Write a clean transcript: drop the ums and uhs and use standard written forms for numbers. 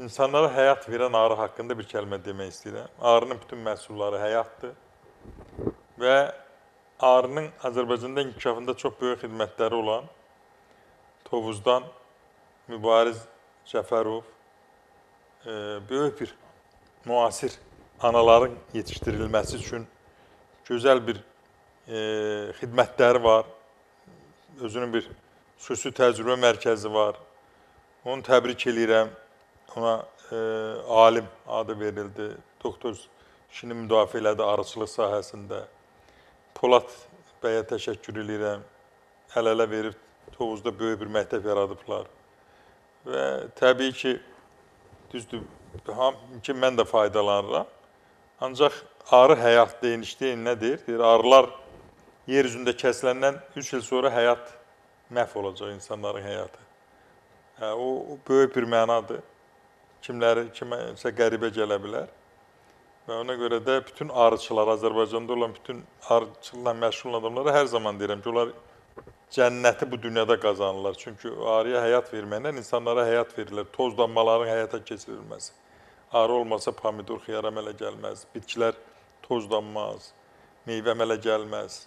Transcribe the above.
İnsanlara həyat verən arı haqqında bir kəlmə demək istəyirəm. Arının bütün məhsulları həyatdır və arının Azərbaycanda inkişafında çox böyük xidmətləri olan Tovuzdan Mübariz Cəfərov böyük bir müasir anaların yetişdirilməsi üçün gözəl bir xidmətləri var. Özünün bir xüsusi təcrübə mərkəzi var. Onu təbrik edirəm. Ona alim adı verildi. Doktor işini müdafiə elədi arıçılıq sahəsində. Polad bəyə təşəkkür edirəm. Əl-ələ verib Tovuzda böyük bir məktəb yaradıblar. Və təbii ki, düzdür, ki mən də faydalanıram. Ancaq arı həyat deyinişdə nədir? Arılar yer üzündə kəsiləndən 3 il sonra həyat məhv olacaq insanların həyatı. O böyük bir mənadır. Kiməsə qəribə gələ bilər. Və ona görə də bütün arıçılar, Azərbaycanda olan bütün arıçılıqla məşğul adamlara hər zaman deyirəm ki, onlar cənnəti bu dünyada qazanırlar. Çünki arıya həyat verməklə insanlara həyat verirlər. Tozlanmaların həyata keçirilməsi. Arı olmasa pomidor, xiyar əmələ gəlməz. Bitkilər tozlanmaz, meyvə əmələ gəlməz.